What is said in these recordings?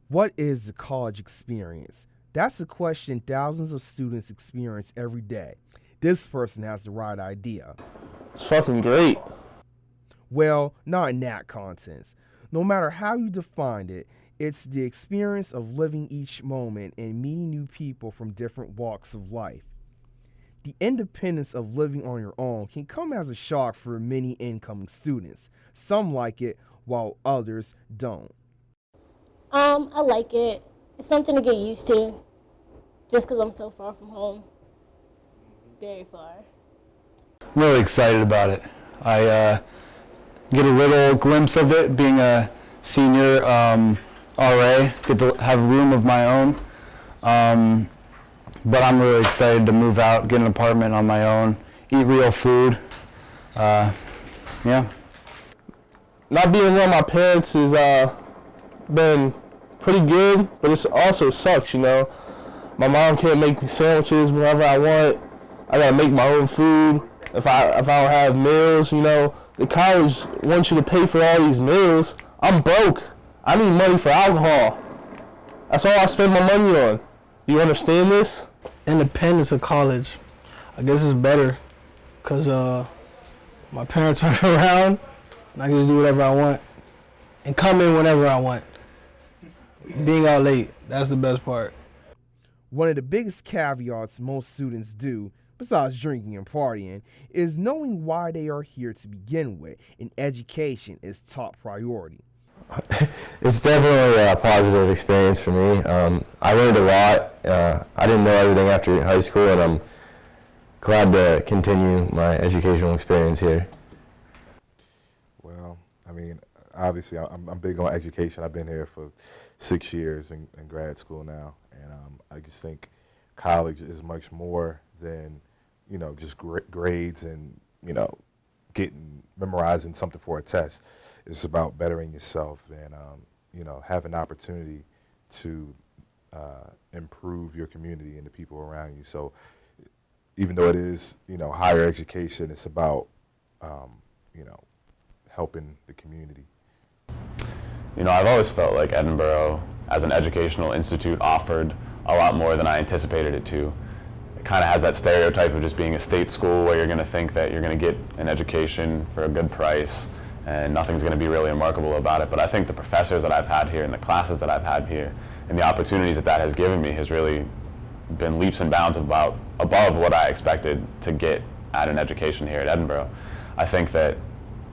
What is the college experience? That's a question thousands of students experience every day. This person has the right idea. It's fucking great. Well, not in that context. No matter how you define it, it's the experience of living each moment and meeting new people from different walks of life. The independence of living on your own can come as a shock for many incoming students. Some like it, while others don't. I like it. It's something to get used to, just because I'm so far from home. Very far. I'm really excited about it. I get a little glimpse of it being a senior RA, get to have a room of my own. But I'm really excited to move out, get an apartment on my own, eat real food. Yeah. Not being around my parents has been pretty good, but it also sucks, you know. My mom can't make me sandwiches whenever I want. I gotta make my own food. If I don't have meals, you know, the college wants you to pay for all these meals. I'm broke. I need money for alcohol. That's all I spend my money on. Do you understand this? Independence of college, I guess it's better because my parents aren't around and I can just do whatever I want and come in whenever I want. Being out late, that's the best part. One of the biggest caveats most students do, besides drinking and partying, is knowing why they are here to begin with, and education is top priority. It's definitely a positive experience for me. I learned a lot. I didn't know everything after high school, and I'm glad to continue my educational experience here. Well, I mean, obviously, I'm big on education. I've been here for 6 years in grad school now, and I just think college is much more than, you know, just grades and, you know, memorizing something for a test. It's about bettering yourself and, you know, have an opportunity to improve your community and the people around you. So even though it is, you know, higher education, it's about, you know, helping the community. You know, I've always felt like Edinboro, as an educational institute, offered a lot more than I anticipated it to. It kind of has that stereotype of just being a state school where you're going to think that you're going to get an education for a good price and nothing's going to be really remarkable about it. But I think the professors that I've had here and the classes that I've had here and the opportunities that has given me has really been leaps and bounds above what I expected to get at an education here at Edinboro. I think that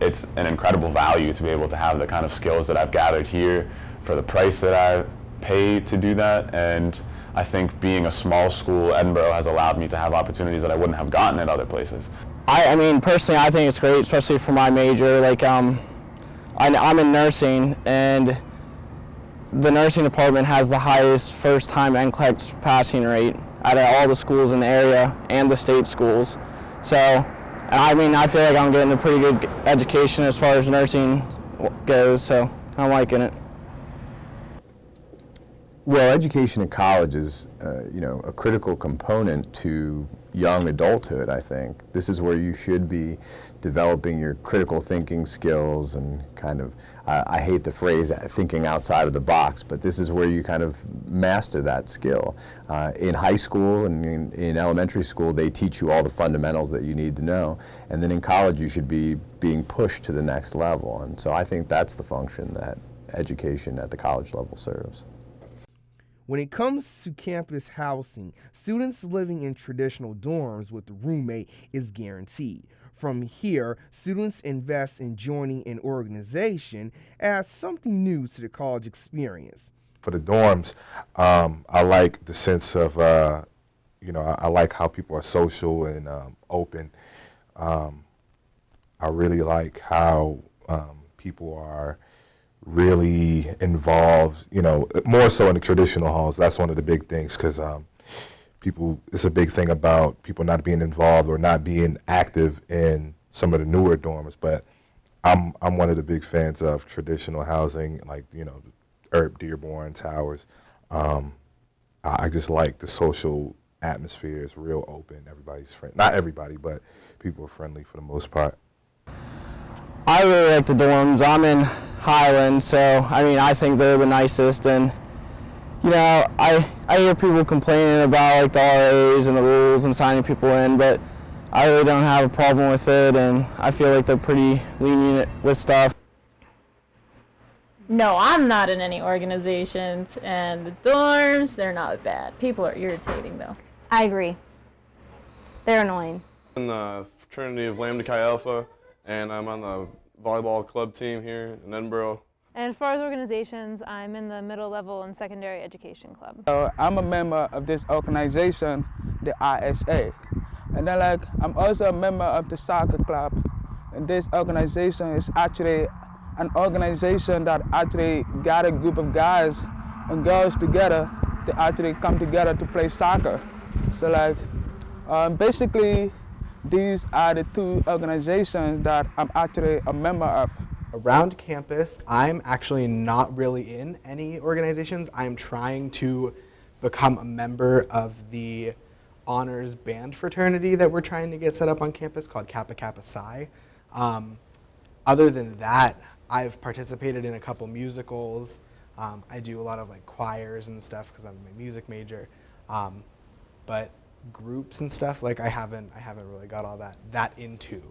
it's an incredible value to be able to have the kind of skills that I've gathered here for the price that I pay to do that. And I think being a small school, Edinboro has allowed me to have opportunities that I wouldn't have gotten at other places. I mean, personally, I think it's great, especially for my major. Like, I'm in nursing, and the nursing department has the highest first-time NCLEX passing rate out of all the schools in the area and the state schools. So, I mean, I feel like I'm getting a pretty good education as far as nursing goes, so I'm liking it. Well, education in college is, you know, a critical component to young adulthood, I think. This is where you should be developing your critical thinking skills and kind of, I hate the phrase thinking outside of the box, but this is where you kind of master that skill. In high school and in elementary school, they teach you all the fundamentals that you need to know. And then in college, you should be being pushed to the next level. And so I think that's the function that education at the college level serves. When it comes to campus housing, students living in traditional dorms with a roommate is guaranteed. From here, students invest in joining an organization as something new to the college experience. For the dorms, I like the sense of, you know, I like how people are social and open. I really like how people are really involved, you know, more so in the traditional halls. That's one of the big things, because it's a big thing about people not being involved or not being active in some of the newer dorms. But I'm one of the big fans of traditional housing, like, you know, Erb Dearborn Towers. I just like the social atmosphere. It's real open. Everybody's friendly. Not everybody, but people are friendly for the most part. I really like the dorms. I'm in Highland, so I mean, I think they're the nicest, and you know, I hear people complaining about like the RAs and the rules and signing people in, but I really don't have a problem with it, and I feel like they're pretty lenient with stuff. No, I'm not in any organizations, and the dorms, they're not bad. People are irritating, though. I agree. They're annoying. I'm in the fraternity of Lambda Chi Alpha, and I'm on the volleyball club team here in Edinboro. And as far as organizations, I'm in the middle level and secondary education club. I'm a member of this organization, the ISA. And then I'm also a member of the soccer club. And this organization is actually an organization that actually got a group of guys and girls together to actually come together to play soccer. So basically, these are the two organizations that I'm actually a member of. Around campus, I'm actually not really in any organizations. I'm trying to become a member of the honors band fraternity that we're trying to get set up on campus called Kappa Kappa Psi. Other than that, I've participated in a couple musicals. I do a lot of choirs and stuff because I'm a music major. But groups and stuff, I haven't really got all that into.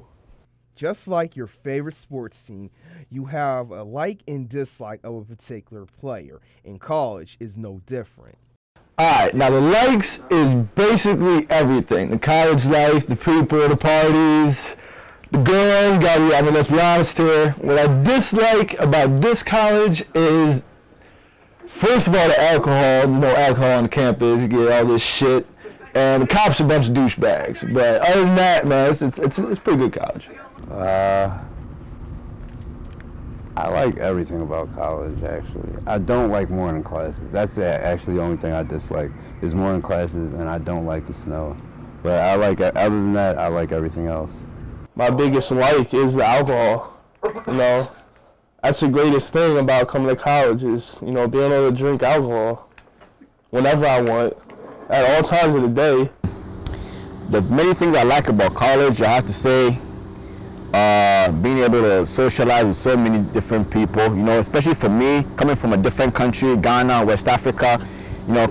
Just like your favorite sports team, you have a like and dislike of a particular player. In college is no different. Alright, now the likes is basically everything. The college life, the people, the parties, the girls, let's be honest here. What I dislike about this college is, first of all, the alcohol. There's no alcohol on campus, you get all this shit. And the cops are a bunch of douchebags. But other than that, man, it's a pretty good college. I like everything about college, actually. I don't like morning classes. That's actually the only thing I dislike is morning classes, and I don't like the snow. But other than that, I like everything else. My biggest like is the alcohol. That's the greatest thing about coming to college is, being able to drink alcohol whenever I want, at all times of the day. There's many things I like about college, I have to say. Being able to socialize with so many different people, especially for me, coming from a different country, Ghana, West Africa,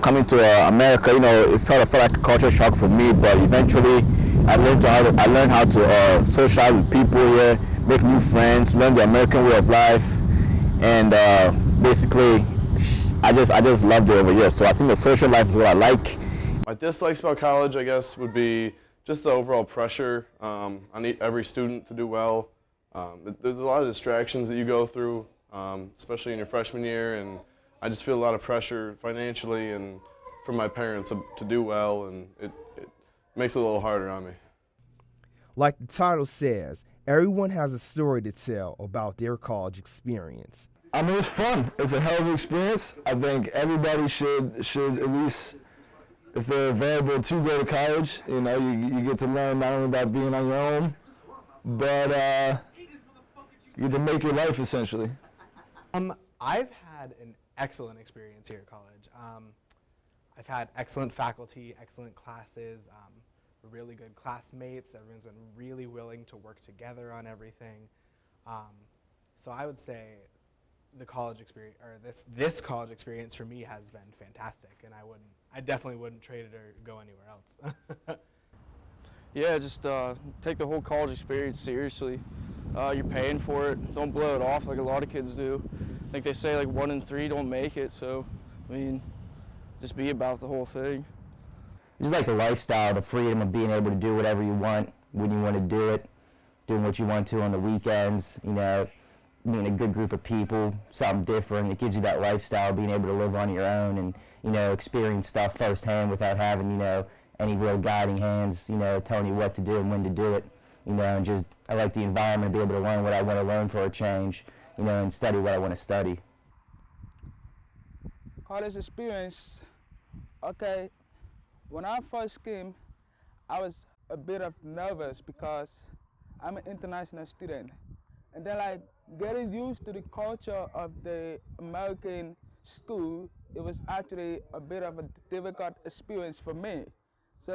coming to America, it sort of felt like a culture shock for me, but eventually I learned how to socialize with people here, make new friends, learn the American way of life, and basically I just loved it over here. So I think the social life is what I like. My dislikes about college, I guess, would be just the overall pressure on every student to do well. There's a lot of distractions that you go through, especially in your freshman year, and I just feel a lot of pressure financially and from my parents to do well, and it makes it a little harder on me. Like the title says, everyone has a story to tell about their college experience. I mean, it's fun. It's a hell of an experience. I think everybody should at least, if they're available to go to college, you get to learn not only about being on your own, but you get to make your life essentially. I've had an excellent experience here at college. I've had excellent faculty, excellent classes, really good classmates. Everyone's been really willing to work together on everything. So I would say the college experience, or this college experience for me has been fantastic, and I definitely wouldn't trade it or go anywhere else. Yeah, just take the whole college experience seriously. You're paying for it. Don't blow it off like a lot of kids do. Like they say, 1 in 3 don't make it. So, just be about the whole thing. Just like the lifestyle, the freedom of being able to do whatever you want when you want to do it, doing what you want to on the weekends. Being a good group of people, something different. It gives you that lifestyle, being able to live on your own and experience stuff firsthand without having any real guiding hands, telling you what to do and when to do it, and just, I like the environment, to be able to learn what I want to learn for a change, and study what I want to study. College experience, okay, when I first came, I was a bit nervous because I'm an international student. And then getting used to the culture of the American school, it was actually a bit of a difficult experience for me. So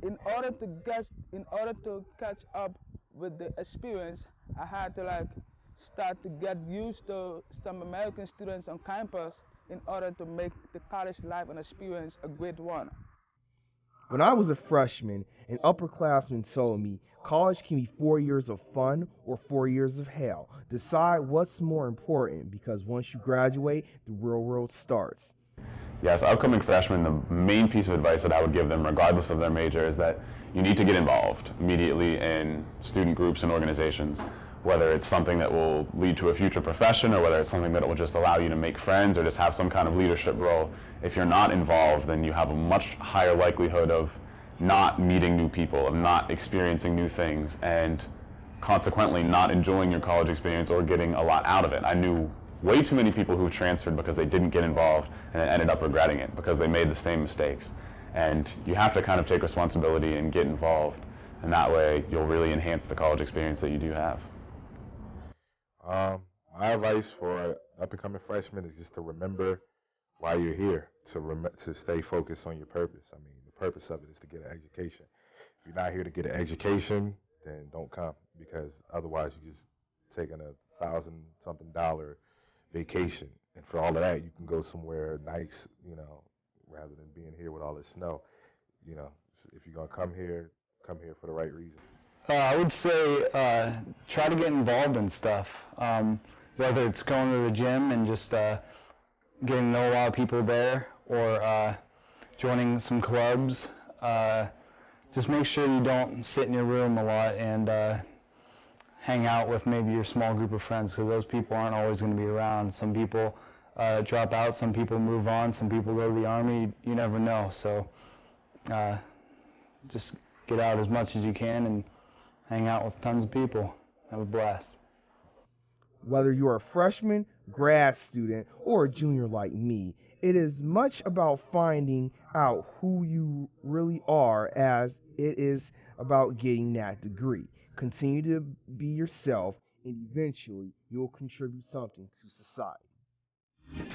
in order to catch up with the experience, I had to start to get used to some American students on campus. in order to make the college life and experience a great one. When I was a freshman, an upperclassman told me college can be 4 years of fun or 4 years of hell. Decide what's more important, because once you graduate, the real world starts. Yes, upcoming freshmen, the main piece of advice that I would give them, regardless of their major, is that you need to get involved immediately in student groups and organizations, whether it's something that will lead to a future profession or whether it's something that will just allow you to make friends or just have some kind of leadership role. If you're not involved, then you have a much higher likelihood of not meeting new people, of not experiencing new things, and consequently not enjoying your college experience or getting a lot out of it. I knew way too many people who transferred because they didn't get involved and ended up regretting it because they made the same mistakes. And you have to kind of take responsibility and get involved, and that way you'll really enhance the college experience that you do have. My advice for up-and-coming freshmen is just to remember why you're here, to stay focused on your purpose. I mean, the purpose of it is to get an education. If you're not here to get an education, then don't come, because otherwise you're just taking a $1,000-something vacation, and for all of that you can go somewhere nice, you know, rather than being here with all this snow. You know, if you're gonna come here for the right reason. I would say try to get involved in stuff, whether it's going to the gym and just getting to know a lot of people there, or joining some clubs. Just make sure you don't sit in your room a lot and hang out with maybe your small group of friends, because those people aren't always going to be around. Some people drop out, some people move on, some people go to the Army. You never know. So just get out as much as you can and hang out with tons of people. Have a blast. Whether you're a freshman, grad student, or a junior like me, it is much about finding out who you really are as it is about getting that degree. Continue to be yourself, and eventually you'll contribute something to society.